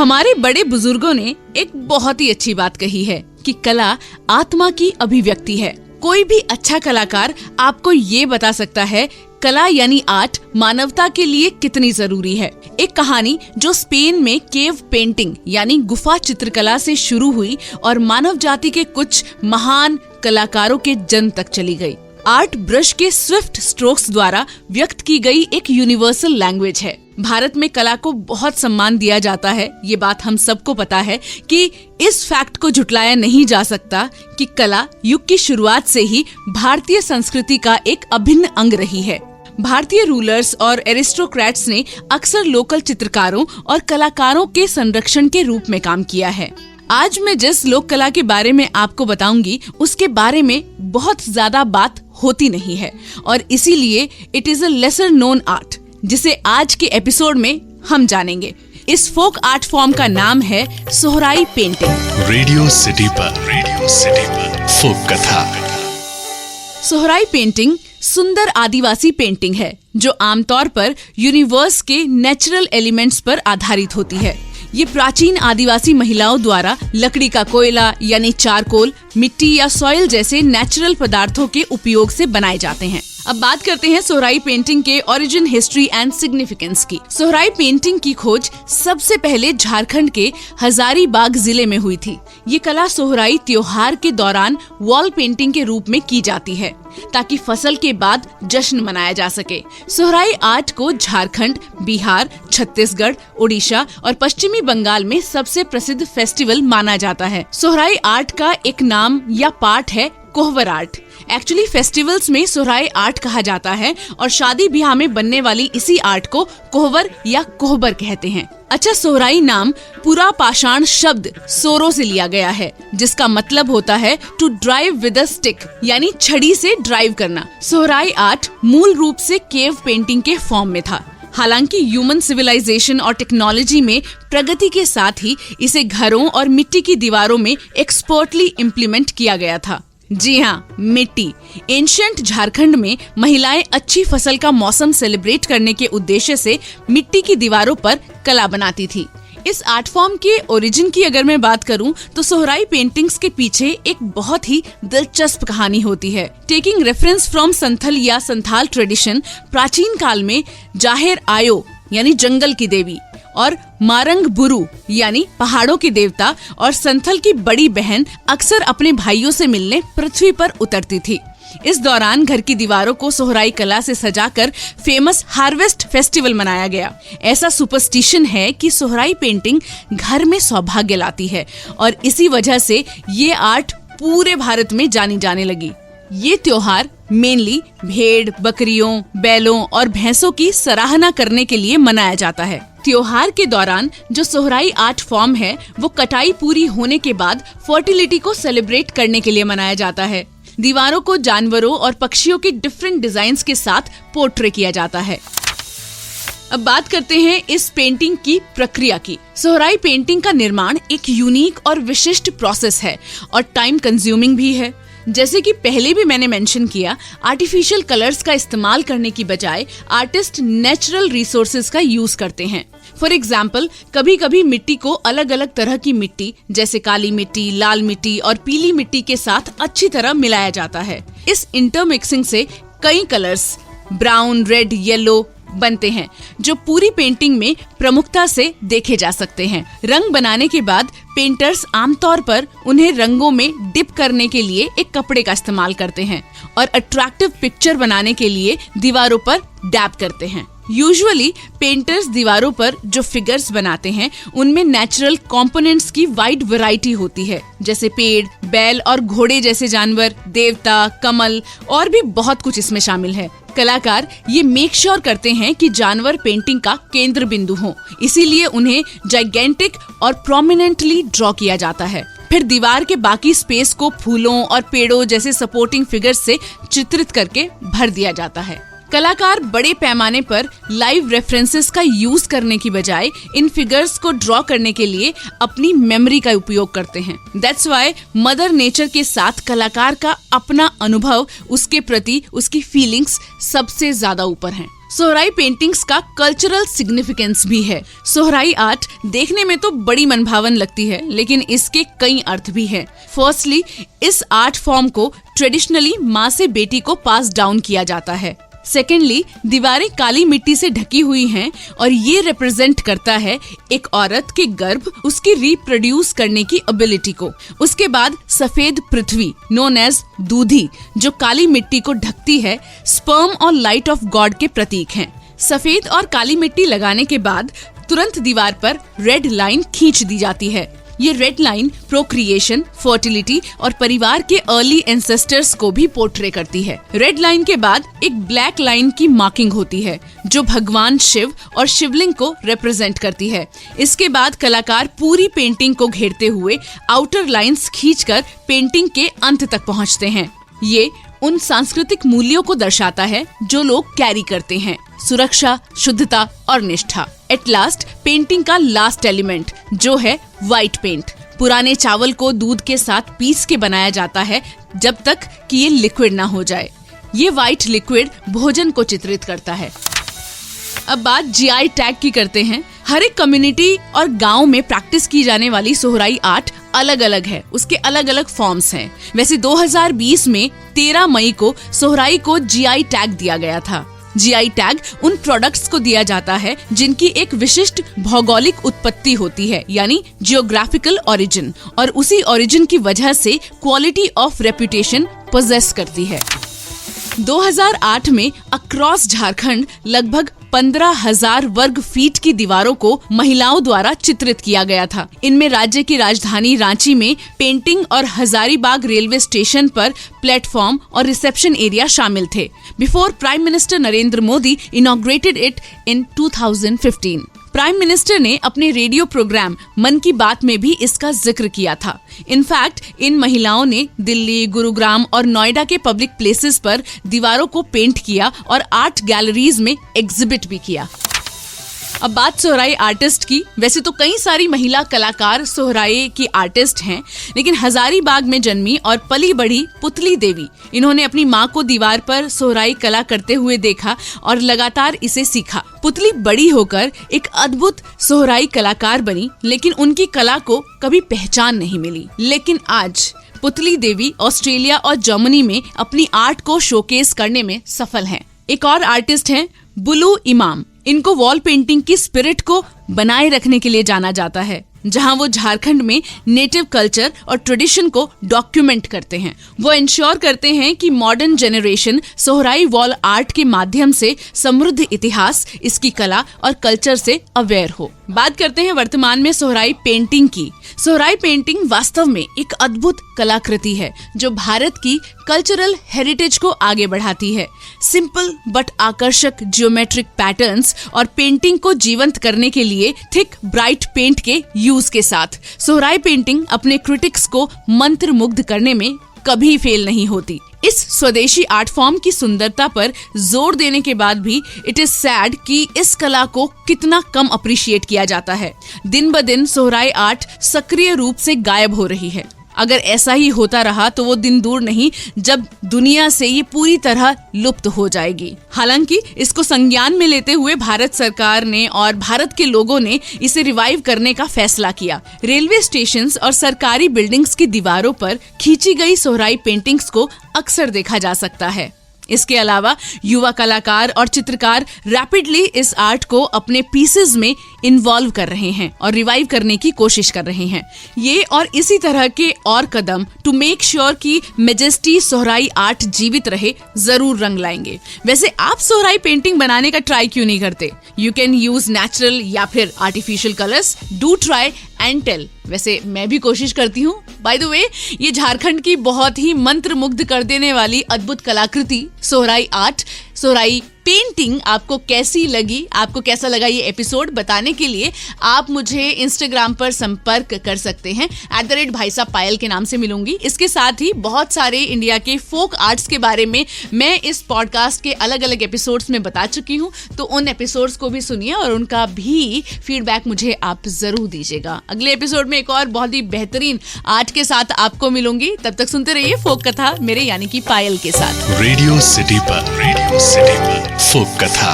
हमारे बड़े बुजुर्गों ने एक बहुत ही अच्छी बात कही है कि कला आत्मा की अभिव्यक्ति है। कोई भी अच्छा कलाकार आपको ये बता सकता है कला यानी आर्ट मानवता के लिए कितनी जरूरी है। एक कहानी जो स्पेन में केव पेंटिंग यानी गुफा चित्रकला से शुरू हुई और मानव जाति के कुछ महान कलाकारों के जन्म तक चली गई। आर्ट ब्रश के स्विफ्ट स्ट्रोक्स द्वारा व्यक्त की गई एक यूनिवर्सल लैंग्वेज है। भारत में कला को बहुत सम्मान दिया जाता है। ये बात हम सबको पता है कि इस फैक्ट को झुटलाया नहीं जा सकता कि कला युग की शुरुआत से ही भारतीय संस्कृति का एक अभिन्न अंग रही है। भारतीय रूलर्स और एरिस्टोक्रेट्स ने अक्सर लोकल चित्रकारों और कलाकारों के संरक्षण के रूप में काम किया है। आज मैं जिस लोक कला के बारे में आपको बताऊंगी उसके बारे में बहुत ज्यादा बात होती नहीं है और इसीलिए it is a lesser known art जिसे आज के एपिसोड में हम जानेंगे। इस फोक आर्ट फॉर्म का नाम है सोहराई पेंटिंग। रेडियो सिटी पर फोक कथा। सोहराई पेंटिंग सुंदर आदिवासी पेंटिंग है जो आमतौर पर यूनिवर्स के नेचुरल एलिमेंट्स पर आधारित होती है। ये प्राचीन आदिवासी महिलाओं द्वारा लकड़ी का कोयला यानी चारकोल, मिट्टी या सॉइल जैसे नेचुरल पदार्थों के उपयोग से बनाए जाते हैं। अब बात करते हैं सोहराई पेंटिंग के ओरिजिन, हिस्ट्री एंड सिग्निफिकेंस की। सोहराई पेंटिंग की खोज सबसे पहले झारखंड के हजारीबाग जिले में हुई थी। ये कला सोहराई त्योहार के दौरान वॉल पेंटिंग के रूप में की जाती है ताकि फसल के बाद जश्न मनाया जा सके। सोहराई आर्ट को झारखंड, बिहार, छत्तीसगढ़, उड़ीसा और पश्चिमी बंगाल में सबसे प्रसिद्ध फेस्टिवल माना जाता है। सोहराई आर्ट का एक नाम या पार्ट है कोहबर आर्ट। एक्चुअली फेस्टिवल्स में सोहराई आर्ट कहा जाता है और शादी ब्याह में बनने वाली इसी आर्ट को कोहबर या कोहबर कहते हैं। अच्छा, सोहराई नाम पूरा पाषाण शब्द सोरो से लिया गया है जिसका मतलब होता है to drive with a stick यानी छड़ी से ड्राइव करना। सोहराई आर्ट मूल रूप से केव पेंटिंग के फॉर्म में था। हालांकि ह्यूमन सिविलाइजेशन और टेक्नोलॉजी में प्रगति के साथ ही इसे घरों और मिट्टी की दीवारों में एक्सपर्टली इम्प्लीमेंट किया गया था। जी हाँ, मिट्टी। एंशिएंट झारखंड में महिलाएं अच्छी फसल का मौसम सेलिब्रेट करने के उद्देश्य से मिट्टी की दीवारों पर कला बनाती थी। इस आर्ट फॉर्म के ओरिजिन की अगर मैं बात करूं तो सोहराई पेंटिंग्स के पीछे एक बहुत ही दिलचस्प कहानी होती है। टेकिंग रेफरेंस फ्रॉम संथल या संथाल ट्रेडिशन, प्राचीन काल में जाहेर आयो यानी जंगल की देवी और मारंग बुरु यानी पहाड़ों के देवता और संथल की बड़ी बहन अक्सर अपने भाइयों से मिलने पृथ्वी पर उतरती थी। इस दौरान घर की दीवारों को सोहराई कला से सजाकर फेमस हार्वेस्ट फेस्टिवल मनाया गया। ऐसा सुपरस्टिशन है कि सोहराई पेंटिंग घर में सौभाग्य लाती है और इसी वजह से ये आर्ट पूरे भारत में जानी जाने लगी। ये त्योहार मेनली भेड़, बकरियों, बैलों और भैंसों की सराहना करने के लिए मनाया जाता है। त्योहार के दौरान जो सोहराई आर्ट फॉर्म है वो कटाई पूरी होने के बाद फर्टिलिटी को सेलिब्रेट करने के लिए मनाया जाता है। दीवारों को जानवरों और पक्षियों के डिफरेंट डिजाइन्स के साथ पोर्ट्रे किया जाता है। अब बात करते हैं इस पेंटिंग की प्रक्रिया की। सोहराई पेंटिंग का निर्माण एक यूनिक और विशिष्ट प्रोसेस है और टाइम कंज्यूमिंग भी है। जैसे कि पहले भी मैंने मेंशन किया, आर्टिफिशियल कलर्स का इस्तेमाल करने की बजाय आर्टिस्ट नेचुरल रिसोर्सेज का यूज करते हैं। फॉर एग्जाम्पल, कभी कभी मिट्टी को अलग अलग तरह की मिट्टी जैसे काली मिट्टी, लाल मिट्टी और पीली मिट्टी के साथ अच्छी तरह मिलाया जाता है। इस इंटरमिक्सिंग से कई कलर्स ब्राउन, रेड, येलो बनते हैं जो पूरी पेंटिंग में प्रमुखता से देखे जा सकते हैं। रंग बनाने के बाद पेंटर्स आमतौर पर उन्हें रंगों में डिप करने के लिए एक कपड़े का इस्तेमाल करते हैं और अट्रैक्टिव पिक्चर बनाने के लिए दीवारों पर डैब करते हैं। यूजुअली पेंटर्स दीवारों पर जो फिगर्स बनाते हैं उनमें नेचुरल कंपोनेंट्स की वाइड वैरायटी होती है जैसे पेड़, बैल और घोड़े जैसे जानवर, देवता, कमल और भी बहुत कुछ इसमें शामिल है। कलाकार ये मेक श्योर करते हैं कि जानवर पेंटिंग का केंद्र बिंदु हो, इसीलिए उन्हें जाइगेंटिक और प्रोमिनेंटली ड्रॉ किया जाता है। फिर दीवार के बाकी स्पेस को फूलों और पेड़ों जैसे सपोर्टिंग फिगर्स से चित्रित करके भर दिया जाता है। कलाकार बड़े पैमाने पर लाइव रेफरेंसेस का यूज करने की बजाय इन फिगर्स को ड्रॉ करने के लिए अपनी मेमोरी का उपयोग करते हैं। दैट्स व्हाई मदर नेचर के साथ कलाकार का अपना अनुभव, उसके प्रति उसकी फीलिंग्स सबसे ज्यादा ऊपर हैं। सोहराई पेंटिंग्स का कल्चरल सिग्निफिकेंस भी है। सोहराई आर्ट देखने में तो बड़ी मनभावन लगती है, लेकिन इसके कई अर्थ भी हैं। फर्स्टली, इस आर्ट फॉर्म को ट्रेडिशनली माँ से बेटी को पास डाउन किया जाता है। सेकेंडली, दीवारें काली मिट्टी से ढकी हुई हैं और ये रिप्रेजेंट करता है एक औरत के गर्भ, उसकी रिप्रोड्यूस करने की एबिलिटी को। उसके बाद सफेद पृथ्वी नोन एज दूधी, जो काली मिट्टी को ढकती है, स्पर्म और लाइट ऑफ गॉड के प्रतीक हैं। सफेद और काली मिट्टी लगाने के बाद तुरंत दीवार पर रेड लाइन खींच दी जाती है। ये रेड लाइन प्रोक्रिएशन, फर्टिलिटी और परिवार के अर्ली एंसेस्टर्स को भी पोर्ट्रे करती है। रेड लाइन के बाद एक ब्लैक लाइन की मार्किंग होती है, जो भगवान शिव और शिवलिंग को रिप्रेजेंट करती है। इसके बाद कलाकार पूरी पेंटिंग को घेरते हुए आउटर लाइंस खींचकर पेंटिंग के अंत तक पहुंचते हैं। ये उन सांस्कृतिक मूल्यों को दर्शाता है जो लोग कैरी करते हैं: सुरक्षा, शुद्धता और निष्ठा। एट लास्ट, पेंटिंग का लास्ट एलिमेंट जो है व्हाइट पेंट। पुराने चावल को दूध के साथ पीस के बनाया जाता है जब तक कि ये लिक्विड ना हो जाए। ये व्हाइट लिक्विड भोजन को चित्रित करता है। अब बात GI टैग की करते हैं। हर एक कम्युनिटी और गांव में प्रैक्टिस की जाने वाली सोहराई आर्ट अलग अलग है, उसके अलग अलग फॉर्म्स हैं। वैसे 2020 में 13 मई को सोहराई को GI टैग दिया गया था। GI टैग उन प्रोडक्ट्स को दिया जाता है जिनकी एक विशिष्ट भौगोलिक उत्पत्ति होती है, यानी जियोग्राफिकल ओरिजिन, और उसी ओरिजिन की वजह से क्वालिटी ऑफ रेपुटेशन पोजेस करती है। 2008 में अक्रॉस झारखंड लगभग 15,000 वर्ग फीट की दीवारों को महिलाओं द्वारा चित्रित किया गया था। इनमें राज्य की राजधानी रांची में पेंटिंग और हजारीबाग रेलवे स्टेशन पर प्लेटफॉर्म और रिसेप्शन एरिया शामिल थे। Before prime minister Narendra Modi inaugurated it in 2015। Prime minister ने अपने रेडियो प्रोग्राम मन की बात में भी इसका जिक्र किया था। इनफैक्ट इन महिलाओं ने दिल्ली, गुरुग्राम और नोएडा के पब्लिक प्लेसेस पर दीवारों को पेंट किया और आर्ट गैलरीज में एग्जिबिट भी किया। अब बात सोहराई आर्टिस्ट की। वैसे तो कई सारी महिला कलाकार सोहराई की आर्टिस्ट हैं, लेकिन हजारीबाग में जन्मी और पली बढ़ी पुतली देवी, इन्होंने अपनी माँ को दीवार पर सोहराई कला करते हुए देखा और लगातार इसे सीखा। पुतली बड़ी होकर एक अद्भुत सोहराई कलाकार बनी, लेकिन उनकी कला को कभी पहचान नहीं मिली। लेकिन आज पुतली देवी ऑस्ट्रेलिया और जर्मनी में अपनी आर्ट को शोकेस करने में सफल हैं। एक और आर्टिस्ट हैं बुलू इमाम। इनको वॉल पेंटिंग की स्पिरिट को बनाए रखने के लिए जाना जाता है, जहां वो झारखंड में नेटिव कल्चर और ट्रेडिशन को डॉक्यूमेंट करते हैं। वो इंश्योर करते हैं कि modern generation Sohrai wall art के माध्यम से समृद्ध इतिहास, इसकी कला और कल्चर से अवेयर हो। बात करते हैं वर्तमान में सोहराई पेंटिंग की। सोहराई पेंटिंग वास्तव में एक अद्भुत कलाकृति है जो भारत की कल्चरल हेरिटेज को आगे बढ़ाती है। सिंपल बट आकर्षक जियोमेट्रिक पैटर्न्स और पेंटिंग को जीवंत करने के लिए थिक ब्राइट पेंट के यूज के साथ सोहराई पेंटिंग अपने क्रिटिक्स को मंत्रमुग्ध करने में कभी फेल नहीं होती। इस स्वदेशी आर्ट फॉर्म की सुंदरता पर जोर देने के बाद भी इट इज सैड कि इस कला को कितना कम अप्रिशिएट किया जाता है। दिन ब दिन सोहराई आर्ट सक्रिय रूप से गायब हो रही है। अगर ऐसा ही होता रहा तो वो दिन दूर नहीं जब दुनिया से ये पूरी तरह लुप्त हो जाएगी। हालांकि इसको संज्ञान में लेते हुए भारत सरकार ने और भारत के लोगों ने इसे रिवाइव करने का फैसला किया। रेलवे स्टेशंस और सरकारी बिल्डिंग्स की दीवारों पर खींची गई सोहराई पेंटिंग्स को अक्सर देखा जा सकता है। इसके अलावा युवा कलाकार और चित्रकार रैपिडली इस आर्ट को अपने पीसेस में इन्वॉल्व कर रहे हैं और रिवाइव करने की कोशिश कर रहे हैं। ये और इसी तरह के और कदम टू मेक श्योर कि मेजेस्टी सोहराई आर्ट जीवित रहे जरूर रंग लाएंगे। वैसे आप सोहराई पेंटिंग बनाने का ट्राई क्यों नहीं करते? यू कैन यूज नेचुरल या फिर artificial colours. Do try and tell. वैसे मैं भी कोशिश करती हूँ। बाय द वे, ये झारखंड की बहुत ही मंत्रमुग्ध कर देने वाली अद्भुत कलाकृति सोहराई आर्ट, सोहराई पेंटिंग आपको कैसी लगी, आपको कैसा लगा ये एपिसोड बताने के लिए आप मुझे इंस्टाग्राम पर संपर्क कर सकते हैं। @भाईसाहब के नाम से मिलूंगी। इसके साथ ही बहुत सारे इंडिया के फोक आर्ट्स के बारे में मैं इस पॉडकास्ट के अलग अलग एपिसोड्स में बता चुकी हूँ, तो उन एपिसोड्स को भी सुनिए और उनका भी फीडबैक मुझे आप जरूर दीजिएगा। अगले एपिसोड में एक और बहुत ही बेहतरीन आर्ट के साथ आपको मिलूंगी। तब तक सुनते रहिए फोक कथा मेरे यानी कि पायल के साथ। रेडियो सिटी पर सिटी पर फोक कथा।